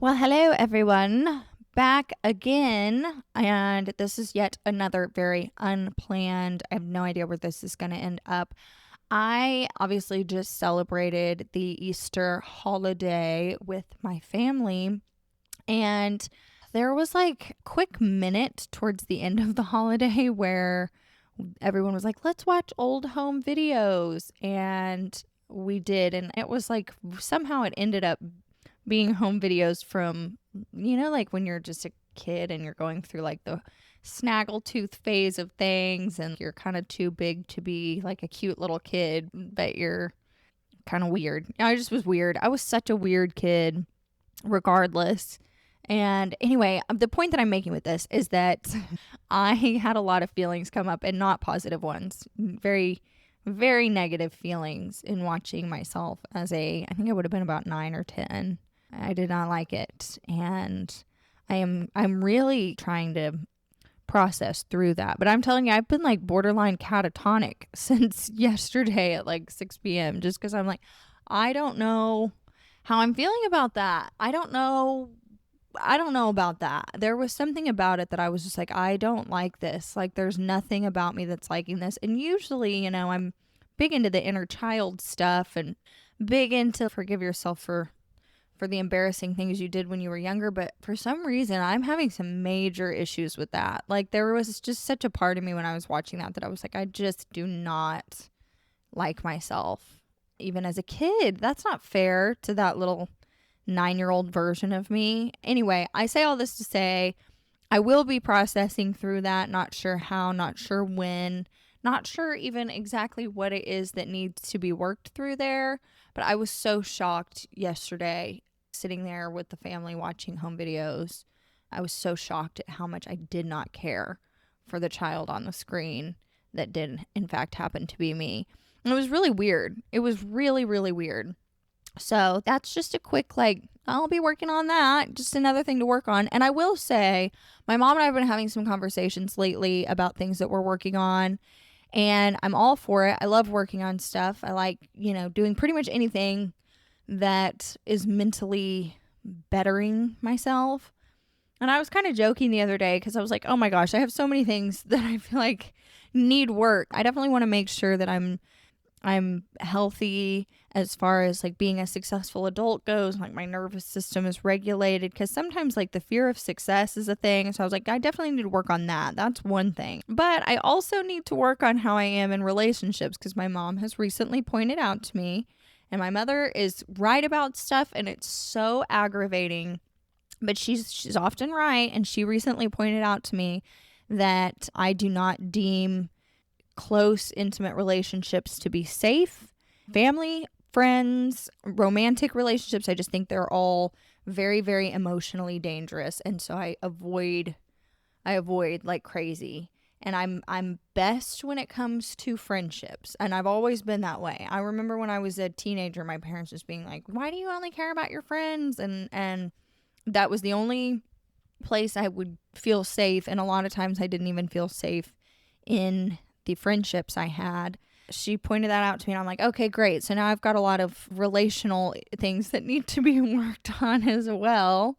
Well, hello everyone. Back again, and this is yet another very unplanned. I have no idea where this is going to end up. I obviously just celebrated the Easter holiday with my family, and there was like a quick minute towards the end of the holiday where everyone was like, let's watch old home videos. And we did. And it was like somehow it ended up being home videos from, like when you're just a kid and you're going through like the snaggletooth phase of things and you're kind of too big to be like a cute little kid, but you're kind of weird. I just was weird. I was such a weird kid, regardless. And anyway, the point that I'm making with this is that I had a lot of feelings come up and not positive ones. Very, very negative feelings in watching myself I think I would have been about 9 or 10. I did not like it. And I'm really trying to process through that. But I'm telling you, I've been like borderline catatonic since yesterday at like 6 p.m. just because I'm like, I don't know how I'm feeling about that. I don't know about that. There was something about it that I was just like, I don't like this. Like, there's nothing about me that's liking this. And usually, I'm big into the inner child stuff and big into forgive yourself for the embarrassing things you did when you were younger. But for some reason, I'm having some major issues with that. Like, there was just such a part of me when I was watching that I was like, I just do not like myself. Even as a kid, that's not fair to that little 9-year-old version of me. Anyway, I say all this to say I will be processing through that. Not sure how, not sure when, not sure even exactly what it is that needs to be worked through there. But I was so shocked yesterday sitting there with the family watching home videos. I was so shocked at how much I did not care for the child on the screen that did, in fact, happen to be me. And it was really weird. It was really, really weird. So that's just a quick, like, I'll be working on that. Just another thing to work on. And I will say, my mom and I have been having some conversations lately about things that we're working on. And I'm all for it. I love working on stuff. I like, doing pretty much anything that is mentally bettering myself. And I was kind of joking the other day because I was like, oh my gosh, I have so many things that I feel like need work. I definitely want to make sure that I'm healthy as far as like being a successful adult goes. Like my nervous system is regulated because sometimes like the fear of success is a thing. So I was like, I definitely need to work on that. That's one thing. But I also need to work on how I am in relationships because my mom has recently pointed out to me, and my mother is right about stuff and it's so aggravating, but she's often right. And she recently pointed out to me that I do not deem close, intimate relationships to be safe. Family, friends, romantic relationships, I just think they're all very, very emotionally dangerous. And so I avoid like crazy. And I'm best when it comes to friendships. And I've always been that way. I remember when I was a teenager, my parents just being like, why do you only care about your friends? And that was the only place I would feel safe. And a lot of times I didn't even feel safe in the friendships I had. She pointed that out to me and I'm like, okay, great. So now I've got a lot of relational things that need to be worked on as well.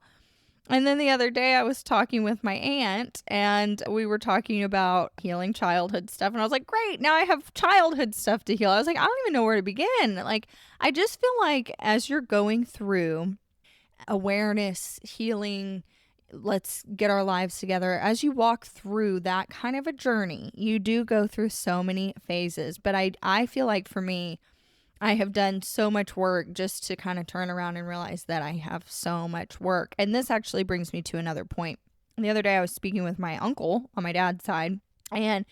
And then the other day I was talking with my aunt and we were talking about healing childhood stuff. And I was like, great, now I have childhood stuff to heal. I was like, I don't even know where to begin. Like, I just feel like as you're going through awareness, healing, let's get our lives together. As you walk through that kind of a journey, you do go through so many phases. But I feel like for me, I have done so much work just to kind of turn around and realize that I have so much work. And this actually brings me to another point. The other day I was speaking with my uncle on my dad's side, and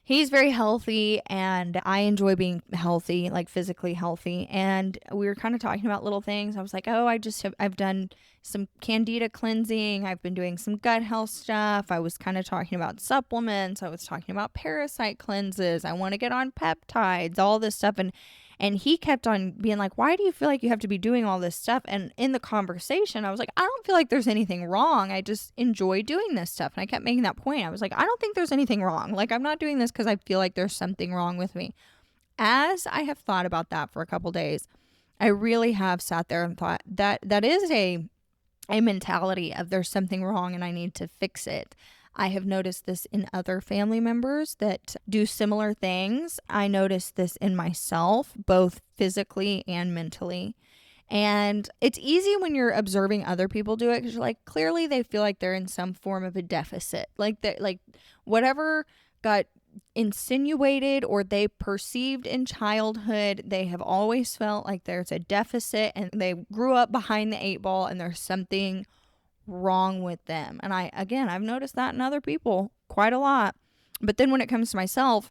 he's very healthy and I enjoy being healthy, like physically healthy. And we were kind of talking about little things. I was like, oh, I've done some candida cleansing. I've been doing some gut health stuff. I was kind of talking about supplements. I was talking about parasite cleanses. I want to get on peptides, all this stuff. And he kept on being like, why do you feel like you have to be doing all this stuff? And in the conversation, I was like, I don't feel like there's anything wrong. I just enjoy doing this stuff. And I kept making that point. I was like, I don't think there's anything wrong. Like, I'm not doing this because I feel like there's something wrong with me. As I have thought about that for a couple days, I really have sat there and thought that is a a mentality of there's something wrong and I need to fix it. I have noticed this in other family members that do similar things. I noticed this in myself, both physically and mentally. And it's easy when you're observing other people do it because you're like, clearly they feel like they're in some form of a deficit. Like that, like whatever got insinuated or they perceived in childhood, they have always felt like there's a deficit and they grew up behind the eight ball and there's something wrong with them. And I've noticed that in other people quite a lot. But then when it comes to myself,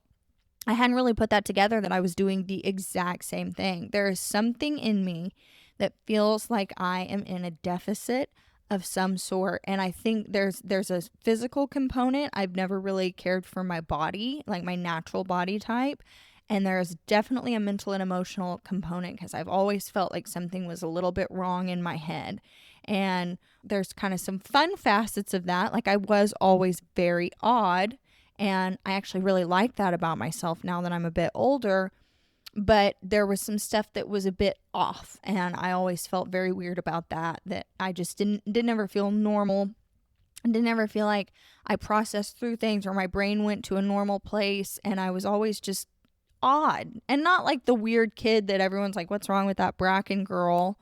I hadn't really put that together that I was doing the exact same thing. There is something in me that feels like I am in a deficit of some sort. And I think there's a physical component. I've never really cared for my body, like my natural body type. And there's definitely a mental and emotional component because I've always felt like something was a little bit wrong in my head. And there's kind of some fun facets of that. Like I was always very odd. And I actually really like that about myself now that I'm a bit older. But there was some stuff that was a bit off. And I always felt very weird about that I just didn't ever feel normal. Didn't ever feel like I processed through things or my brain went to a normal place. And I was always just odd. And not like the weird kid that everyone's like, what's wrong with that Bracken girl?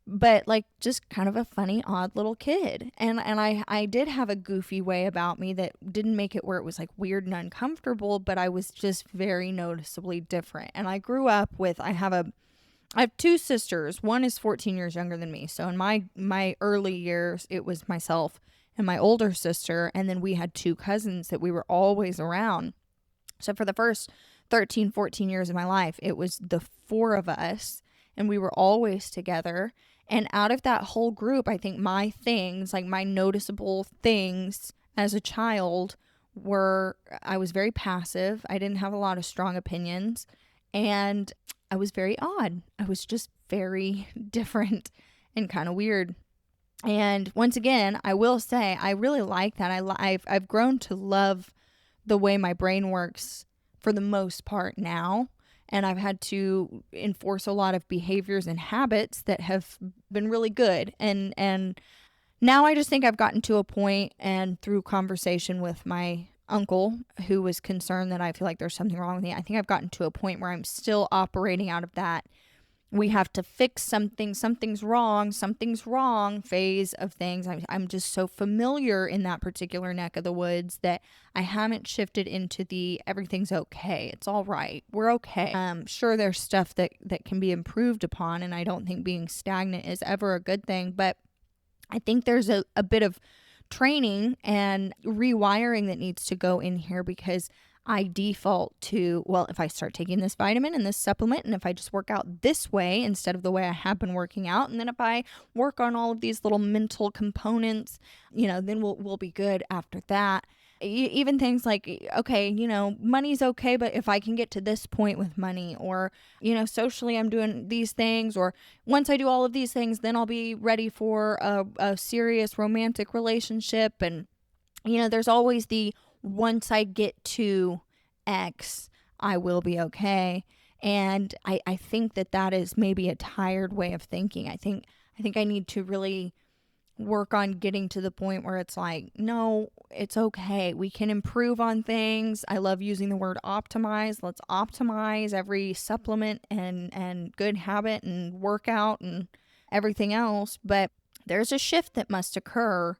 But like just kind of a funny, odd little kid. And I did have a goofy way about me that didn't make it where it was like weird and uncomfortable, but I was just very noticeably different. And I grew up with, I have two sisters. One is 14 years younger than me. So in my early years, it was myself and my older sister. And then we had two cousins that we were always around. So for the first 13, 14 years of my life, it was the four of us and we were always together. And out of that whole group, I think my things, like my noticeable things as a child were, I was very passive. I didn't have a lot of strong opinions and I was very odd. I was just very different and kind of weird. And once again, I will say, I really like that. I've grown to love the way my brain works for the most part now. And I've had to enforce a lot of behaviors and habits that have been really good. And now I just think I've gotten to a point, and through conversation with my uncle, who was concerned that I feel like there's something wrong with me, I think I've gotten to a point where I'm still operating out of that we have to fix something's wrong phase of things. I'm just so familiar in that particular neck of the woods that I haven't shifted into the everything's okay, it's all right, we're okay. Sure, there's stuff that can be improved upon, and I don't think being stagnant is ever a good thing, but I think there's a bit of training and rewiring that needs to go in here, because I default to, well, if I start taking this vitamin and this supplement, and if I just work out this way instead of the way I have been working out, and then if I work on all of these little mental components, then we'll be good after that. Even things like, okay, money's okay, but if I can get to this point with money, or, socially I'm doing these things, or once I do all of these things, then I'll be ready for a serious romantic relationship. And, there's always the once I get to X, I will be okay. And I think that is maybe a tired way of thinking. I think I need to really work on getting to the point where it's like, no, it's okay. We can improve on things. I love using the word optimize. Let's optimize every supplement and good habit and workout and everything else. But there's a shift that must occur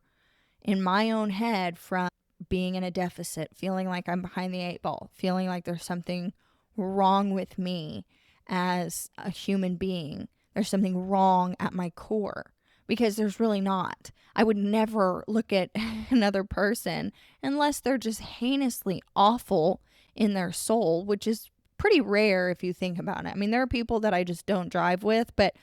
in my own head from being in a deficit, feeling like I'm behind the eight ball, feeling like there's something wrong with me as a human being. There's something wrong at my core, because there's really not. I would never look at another person unless they're just heinously awful in their soul, which is pretty rare if you think about it. I mean, there are people that I just don't drive with, but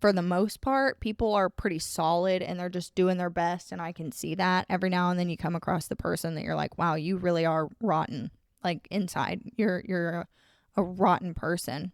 for the most part, people are pretty solid and they're just doing their best. And I can see that. Every now and then you come across the person that you're like, wow, you really are rotten. Like inside, you're a rotten person.